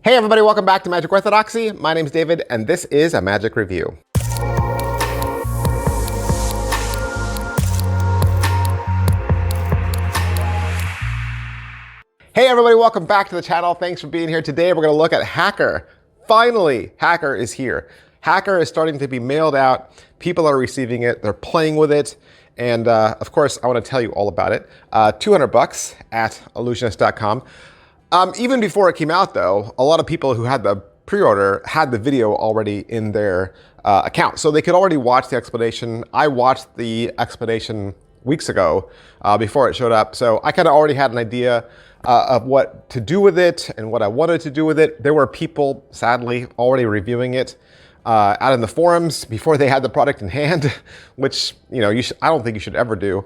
Hey everybody, welcome back to Magic Orthodoxy. My name's David, and this is a Magic Review. Hey everybody, welcome back to the channel. Thanks for being here. Today we're going to look at Hacker. Finally, Hacker is here. Hacker is starting to be mailed out. People are receiving it. They're playing with it. And of course, I want to tell you all about it. 200 bucks at illusionist.com. Even before it came out though, a lot of people who had the pre-order had the video already in their account. So they could already watch the explanation. I watched the explanation weeks ago before it showed up. So I kind of already had an idea of what to do with it and what I wanted to do with it. There were people, sadly, already reviewing it out in the forums before they had the product in hand, which I don't think you should ever do.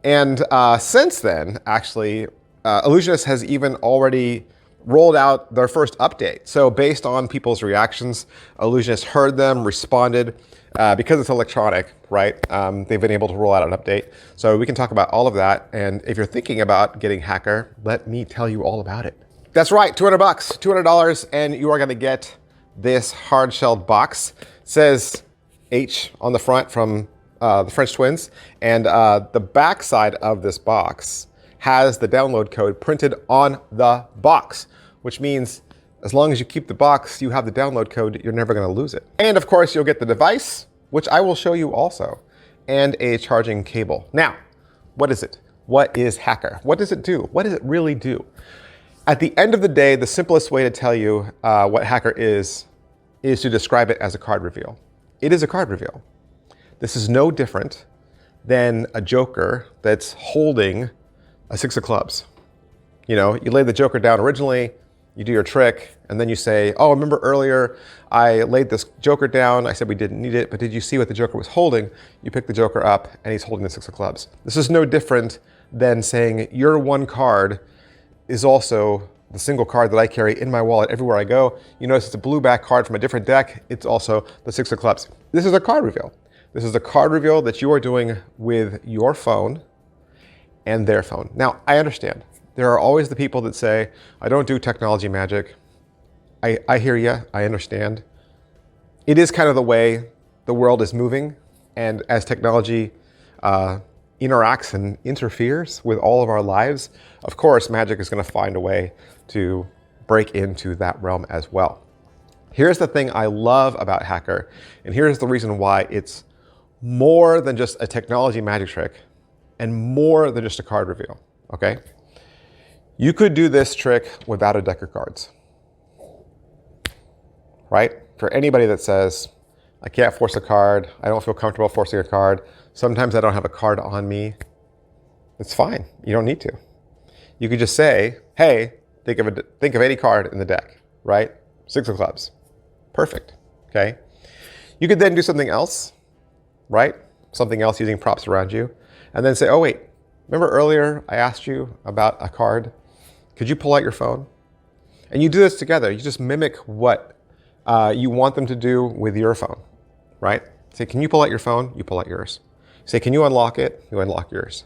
And since then, actually, Illusionist has even already rolled out their first update. So based on people's reactions, Illusionist heard them, responded. Because it's electronic, right? They've been able to roll out an update. So we can talk about all of that. And if you're thinking about getting Hacker, let me tell you all about it. That's right, 200 bucks, $200, and you are gonna get this hard-shelled box. It says H on the front from the French twins. And the back side of this box has the download code printed on the box, which means as long as you keep the box, you have the download code, you're never gonna lose it. And of course, you'll get the device, which I will show you also, and a charging cable. Now, what is it? What is Hacker? What does it do? What does it really do? At the end of the day, the simplest way to tell you what Hacker is to describe it as a card reveal. It is a card reveal. This is no different than a joker that's holding a 6 of clubs. You lay the joker down originally, you do your trick, and then you say, oh, remember earlier I laid this joker down, I said we didn't need it, but did you see what the joker was holding? You pick the joker up and he's holding the 6 of clubs. This is no different than saying your one card is also the single card that I carry in my wallet everywhere I go. You notice it's a blue back card from a different deck. It's also the 6 of clubs. This is a card reveal. This is a card reveal that you are doing with your phone and their phone. Now, I understand. There are always the people that say, I don't do technology magic. I hear you, I understand. It is kind of the way the world is moving, and as technology interacts and interferes with all of our lives, of course, magic is gonna find a way to break into that realm as well. Here's the thing I love about Hacker, and here's the reason why it's more than just a technology magic trick and more than just a card reveal, okay? You could do this trick without a deck of cards, right? For anybody that says, I can't force a card, I don't feel comfortable forcing a card, sometimes I don't have a card on me, it's fine, you don't need to. You could just say, hey, think of any card in the deck, right? 6 of clubs, perfect, okay? You could then do something else, right? Something else using props around you, and then say, oh wait, remember earlier I asked you about a card? Could you pull out your phone? And you do this together. You just mimic what you want them to do with your phone, right? Say, can you pull out your phone? You pull out yours. Say, can you unlock it? You unlock yours.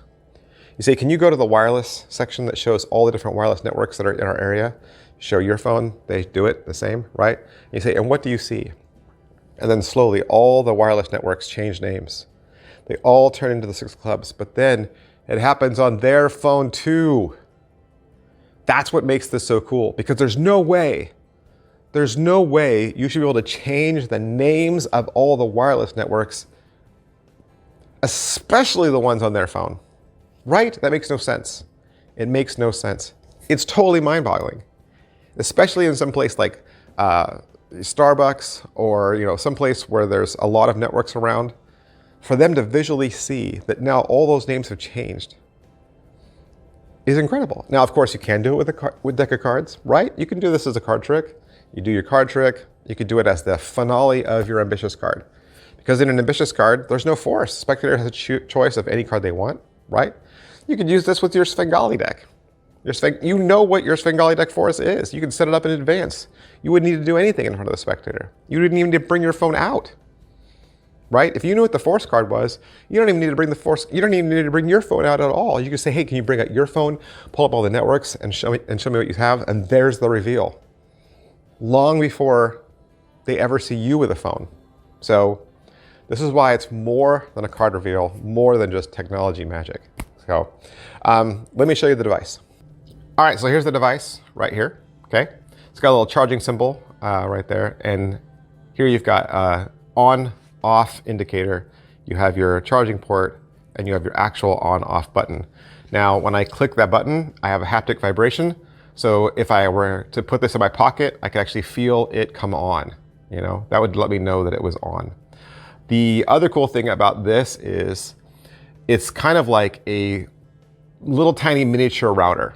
You say, can you go to the wireless section that shows all the different wireless networks that are in our area? Show your phone. They do it the same, right? And you say, and what do you see? And then slowly, all the wireless networks change names. They all turn into the 6 of clubs, but then it happens on their phone too. That's what makes this so cool, because there's no way you should be able to change the names of all the wireless networks, especially the ones on their phone, right? That makes no sense. It makes no sense. It's totally mind-boggling, especially in some place like Starbucks or some place where there's a lot of networks around. For them to visually see that now all those names have changed is incredible. Now, of course, you can do it with deck of cards, right? You can do this as a card trick. You do your card trick. You could do it as the finale of your ambitious card. Because in an ambitious card, there's no force. Spectator has a choice of any card they want, right? You could use this with your Svengali deck. You know what your Svengali deck force is. You can set it up in advance. You wouldn't need to do anything in front of the spectator. You didn't even need to bring your phone out. right? If you knew what the force card was, you don't even need to bring the force, you don't even need to bring your phone out at all. You can say, hey, can you bring out your phone, pull up all the networks and show me what you have, and there's the reveal. long before they ever see you with a phone. So this is why it's more than a card reveal, more than just technology magic. So let me show you the device. All right, so here's the device right here, okay? It's got a little charging symbol right there. And here you've got on, off indicator. You have your charging port and you have your actual on, off button. Now, when I click that button, I have a haptic vibration. So if I were to put this in my pocket, I could actually feel it come on. You know, that would let me know that it was on. The other cool thing about this is it's kind of like a little tiny miniature router,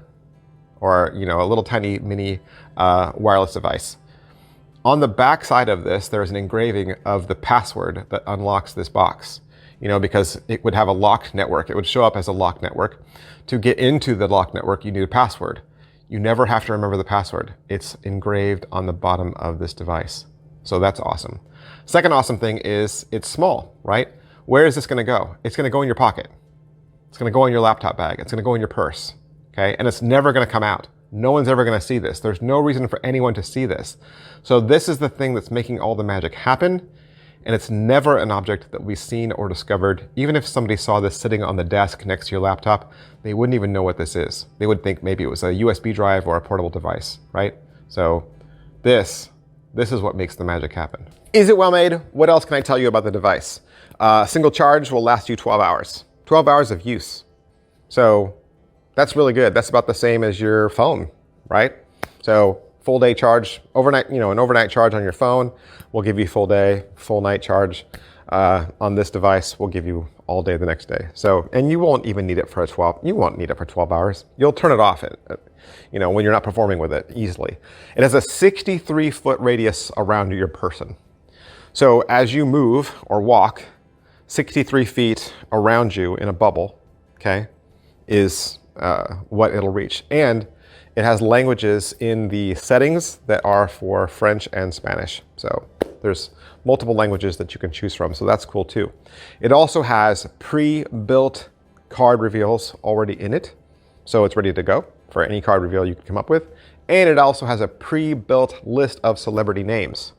or you know, a little tiny mini wireless device. On the back side of this, there's an engraving of the password that unlocks this box. You know, because it would have a locked network. It would show up as a locked network. To get into the locked network, you need a password. You never have to remember the password. It's engraved on the bottom of this device. So that's awesome. Second awesome thing is it's small, right? Where is this gonna go? It's gonna go in your pocket. It's gonna go in your laptop bag. It's gonna go in your purse, okay? And it's never gonna come out. No one's ever gonna see this. There's no reason for anyone to see this. So this is the thing that's making all the magic happen. And it's never an object that we've seen or discovered. Even if somebody saw this sitting on the desk next to your laptop, they wouldn't even know what this is. They would think maybe it was a USB drive or a portable device, right? So this is what makes the magic happen. Is it well made? What else can I tell you about the device? Single charge will last you 12 hours. 12 hours of use. So that's really good. That's about the same as your phone, right? So full day charge, overnight, you know, an overnight charge on your phone will give you full day, full night charge. On this device will give you all day the next day. So, and you won't even need it for 12 hours. You'll turn it off you know, when you're not performing with it easily. It has a 63-foot radius around your person. So as you move or walk 63 feet around you in a bubble, okay, is what it'll reach. And it has languages in the settings that are for French and Spanish. So there's multiple languages that you can choose from. So that's cool too. It also has pre-built card reveals already in it. So it's ready to go for any card reveal you can come up with. And it also has a pre-built list of celebrity names.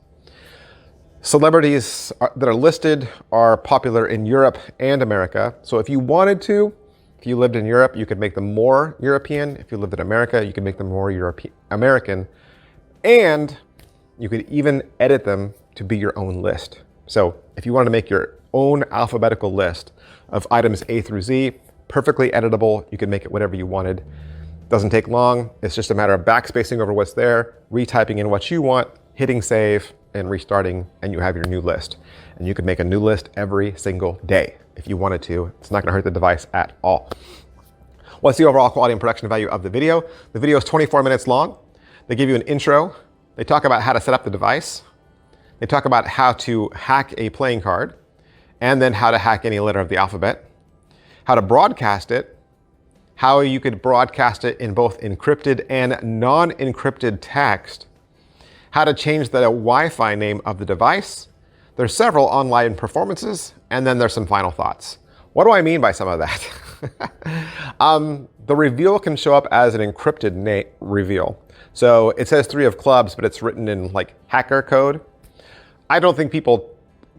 Celebrities that are listed are popular in Europe and America. So if you wanted to, if you lived in Europe, you could make them more European. If you lived in America, you could make them more American. And you could even edit them to be your own list. So if you wanted to make your own alphabetical list of items A through Z, perfectly editable, you could make it whatever you wanted. Doesn't take long. It's just a matter of backspacing over what's there, retyping in what you want, hitting save, and restarting, and you have your new list. And you could make a new list every single day if you wanted to. It's not gonna hurt the device at all. What's the overall quality and production value of the video? The video is 24 minutes long. They give you an intro. They talk about how to set up the device. They talk about how to hack a playing card, and then how to hack any letter of the alphabet, how to broadcast it, how you could broadcast it in both encrypted and non-encrypted text, how to change the Wi-Fi name of the device. There's several online performances, and then there's some final thoughts. What do I mean by some of that? The reveal can show up as an encrypted reveal. So it says 3 of clubs, but it's written in like hacker code. I don't think people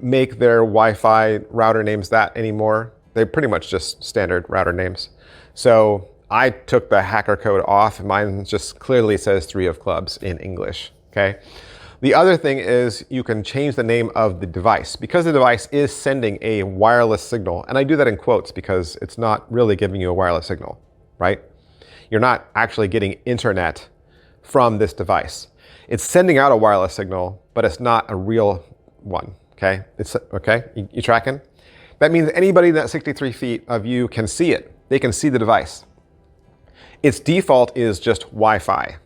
make their Wi-Fi router names that anymore. They're pretty much just standard router names. So I took the hacker code off. Mine just clearly says 3 of clubs in English, okay? The other thing is you can change the name of the device because the device is sending a wireless signal. And I do that in quotes because it's not really giving you a wireless signal, right? You're not actually getting internet from this device. It's sending out a wireless signal, but it's not a real one, okay? You tracking? That means anybody that 63 feet of you can see it. They can see the device. Its default is just Wi-Fi,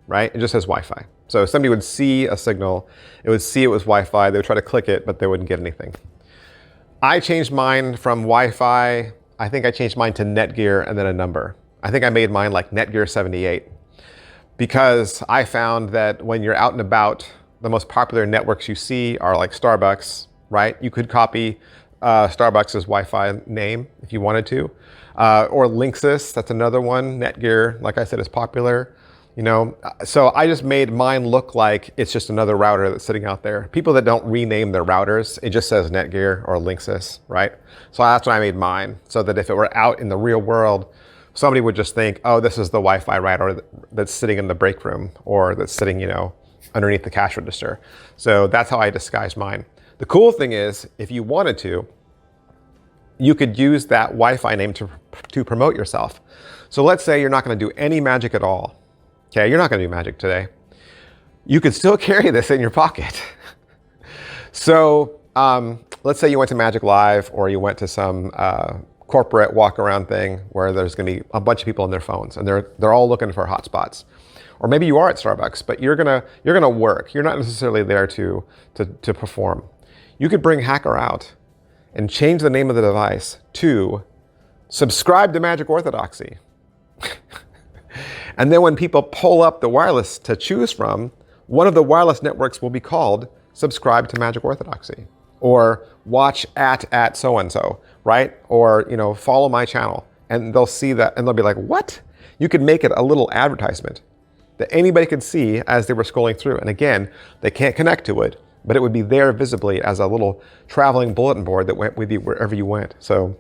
right? It just says Wi-Fi. So if somebody would see a signal, it would see it was Wi-Fi, they would try to click it, but they wouldn't get anything. I changed mine from Wi-Fi, I think I changed mine to Netgear and then a number. I think I made mine like Netgear 78 because I found that when you're out and about, the most popular networks you see are like Starbucks, right? You could copy Starbucks' Wi-Fi name if you wanted to. Or Linksys, that's another one. Netgear, like I said, is popular. You know, so I just made mine look like it's just another router that's sitting out there. People that don't rename their routers, it just says Netgear or Linksys, right? So that's why I made mine, so that if it were out in the real world, somebody would just think, oh, this is the Wi-Fi router that's sitting in the break room, or that's sitting, you know, underneath the cash register. So that's how I disguised mine. The cool thing is, if you wanted to, you could use that Wi-Fi name to promote yourself. So let's say you're not going to do any magic at all. Okay, you're not going to do magic today. You could still carry this in your pocket. So let's say you went to Magic Live, or you went to some corporate walk around thing where there's going to be a bunch of people on their phones and they're all looking for hotspots. Or maybe you are at Starbucks, but you're gonna work. You're not necessarily there to perform. You could bring Hacker out and change the name of the device to subscribe to Magic Orthodoxy. And then when people pull up the wireless to choose from, one of the wireless networks will be called subscribe to Magic Orthodoxy, or watch at so-and-so, right? Or, you know, follow my channel. And they'll see that and they'll be like, what? You could make it a little advertisement that anybody could see as they were scrolling through. And again, they can't connect to it, but it would be there visibly as a little traveling bulletin board that went with you wherever you went. So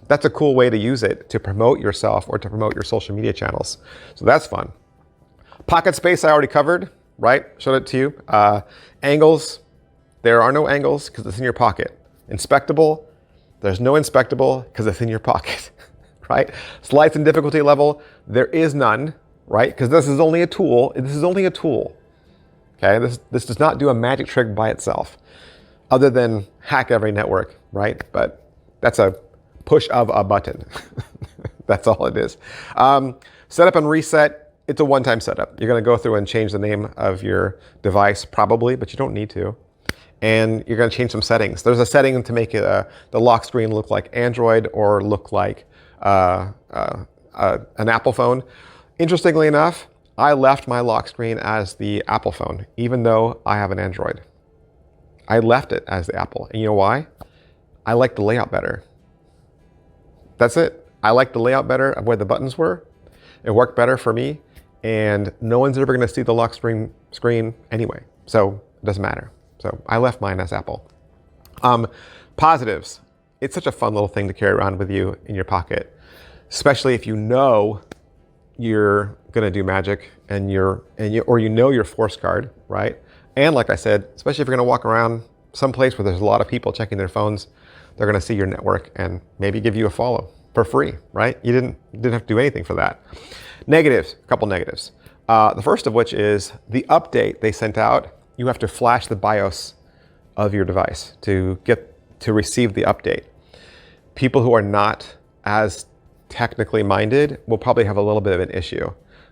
that's a cool way to use it to promote yourself or to promote your social media channels. So that's fun. Pocket space I already covered, right? Showed it to you. Angles, there are no angles because it's in your pocket. Inspectable, there's no inspectable because it's in your pocket, right? Slights and difficulty level, there is none, right? Because this is only a tool. This is only a tool, okay? This does not do a magic trick by itself, other than hack every network, right? But that's a push of a button. That's all it is. Setup and reset, it's a one-time setup. You're gonna go through and change the name of your device probably, but you don't need to. And you're gonna change some settings. There's a setting to make the lock screen look like Android or look like an Apple phone. Interestingly enough, I left my lock screen as the Apple phone, even though I have an Android. I left it as the Apple. And you know why? I like the layout better. That's it. I like the layout better of where the buttons were. It worked better for me, and no one's ever going to see the lock screen anyway. So it doesn't matter. So I left mine as Apple. Positives. It's such a fun little thing to carry around with you in your pocket, especially if you know you're going to do magic and or you know your force card, right? And like I said, especially if you're going to walk around someplace where there's a lot of people checking their phones, they're going to see your network and maybe give you a follow for free, right? You didn't have to do anything for that. Negatives, a couple negatives. The first of which is the update they sent out. You have to flash the BIOS of your device to receive the update. People who are not as technically minded will probably have a little bit of an issue.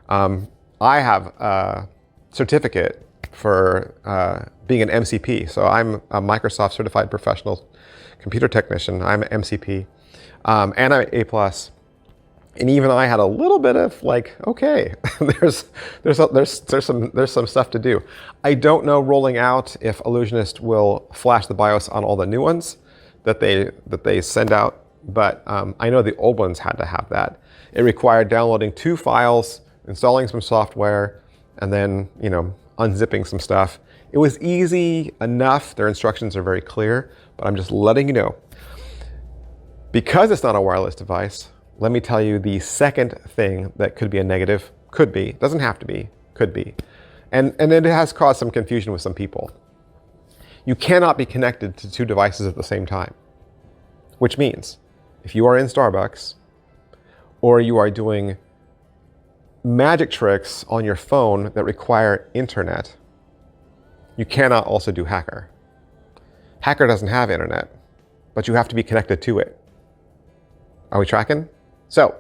I have a certificate for being an MCP. So I'm a Microsoft Certified Professional Computer Technician. I'm an MCP, and I'm A+. And even I had a little bit of like, okay, there's some stuff to do. I don't know rolling out if Illusionist will flash the BIOS on all the new ones that they send out, but I know the old ones had to have that. It required downloading 2 files, installing some software, and then, you know, unzipping some stuff. It was easy enough. Their instructions are very clear, but I'm just letting you know. Because it's not a wireless device, let me tell you the second thing that could be a negative. Could be, doesn't have to be, could be. And it has caused some confusion with some people. You cannot be connected to 2 devices at the same time. Which means, if you are in Starbucks, or you are doing magic tricks on your phone that require internet, you cannot also do Hacker. Hacker doesn't have internet, but you have to be connected to it. Are we tracking? So,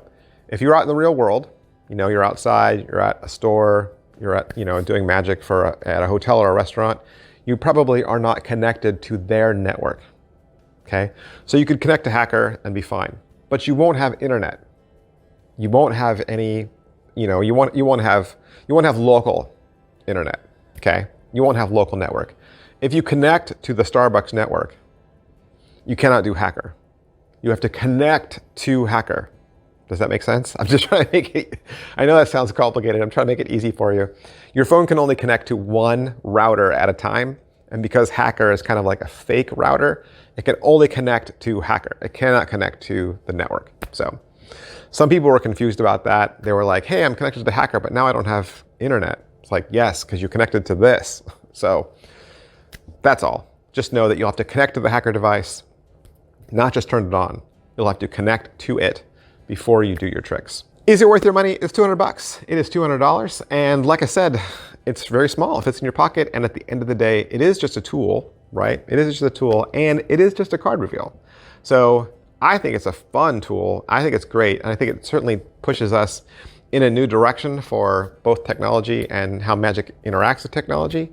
if you're out in the real world, you know, you're outside, you're at a store, you're at, you know, doing magic at a hotel or a restaurant, you probably are not connected to their network. Okay? So you could connect to Hacker and be fine, but you won't have internet. You won't have any, you know, you won't have local internet. Okay? You won't have local network. If you connect to the Starbucks network, you cannot do Hacker. You have to connect to Hacker. Does that make sense? I'm just trying to make it, I know that sounds complicated. I'm trying to make it easy for you. Your phone can only connect to one router at a time. And because Hacker is kind of like a fake router, it can only connect to Hacker. It cannot connect to the network. So some people were confused about that. They were like, hey, I'm connected to the Hacker, but now I don't have internet. It's like, yes, because you're connected to this. So that's all. Just know that you'll have to connect to the Hacker device, not just turn it on. You'll have to connect to it before you do your tricks. Is it worth your money? It's 200 bucks. It is $200. And like I said, it's very small. It fits in your pocket. And at the end of the day, it is just a tool, right? It is just a tool, and it is just a card reveal. So I think it's a fun tool. I think it's great. And I think it certainly pushes us in a new direction for both technology and how magic interacts with technology.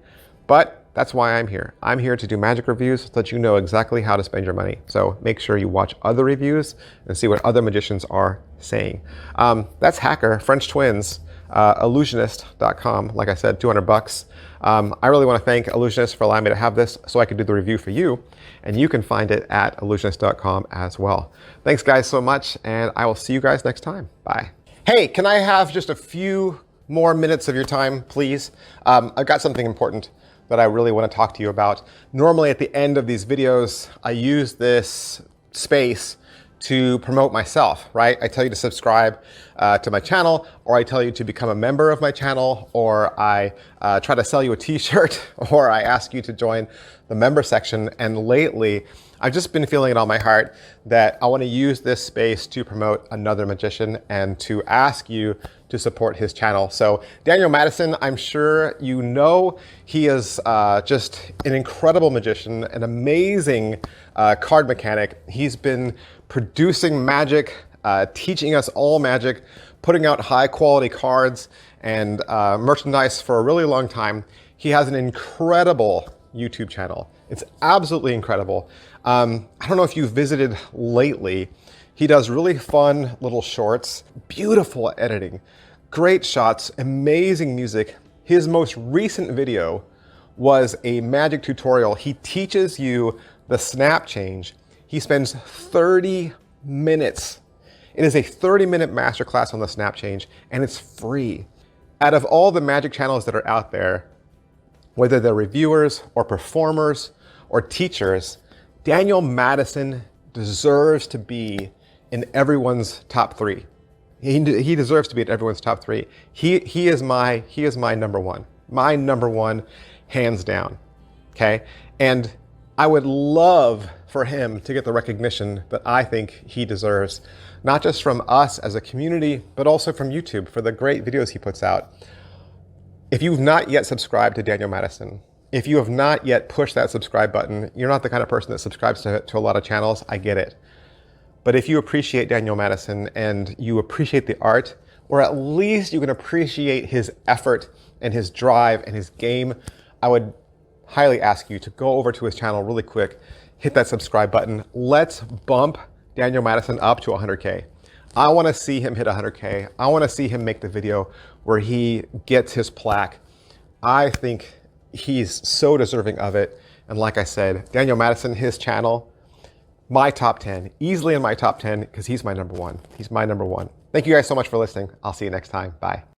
But that's why I'm here. I'm here to do magic reviews so that you know exactly how to spend your money. So make sure you watch other reviews and see what other magicians are saying. That's Hacker, French twins, illusionist.com. Like I said, 200 bucks. I really want to thank Illusionist for allowing me to have this so I could do the review for you. And you can find it at illusionist.com as well. Thanks guys so much, and I will see you guys next time. Bye. Hey, can I have just a few more minutes of your time, please? I've got something important that I really want to talk to you about. Normally at the end of these videos, I use this space to promote myself, right? I tell you to subscribe to my channel, or I tell you to become a member of my channel, or I try to sell you a t-shirt, or I ask you to join the member section. And lately, I've just been feeling it on my heart that I want to use this space to promote another magician and to ask you to support his channel. So Daniel Madison, I'm sure you know, he is just an incredible magician, an amazing card mechanic. He's been producing magic, teaching us all magic, putting out high quality cards and merchandise for a really long time. He has an incredible YouTube channel. It's absolutely incredible. I don't know if you've visited lately. He does really fun little shorts, beautiful editing, great shots, amazing music. His most recent video was a magic tutorial. He teaches you the snap change. He spends 30 minutes. It is a 30-minute masterclass on the snap change, and it's free. Out of all the magic channels that are out there, whether they're reviewers or performers or teachers, Daniel Madison deserves to be in everyone's top 3. He deserves to be in everyone's top 3. He is my number one, hands down. Okay, and I would love for him to get the recognition that I think he deserves, not just from us as a community, but also from YouTube for the great videos he puts out. If you've not yet subscribed to Daniel Madison, if you have not yet pushed that subscribe button, you're not the kind of person that subscribes to a lot of channels, I get it. But if you appreciate Daniel Madison and you appreciate the art, or at least you can appreciate his effort and his drive and his game, I would highly ask you to go over to his channel really quick, hit that subscribe button. Let's bump Daniel Madison up to 100K. I want to see him hit 100K. I want to see him make the video where he gets his plaque. I think he's so deserving of it. And like I said, Daniel Madison, his channel, my top 10, easily in my top 10, because he's my number one. He's my number one. Thank you guys so much for listening. I'll see you next time. Bye.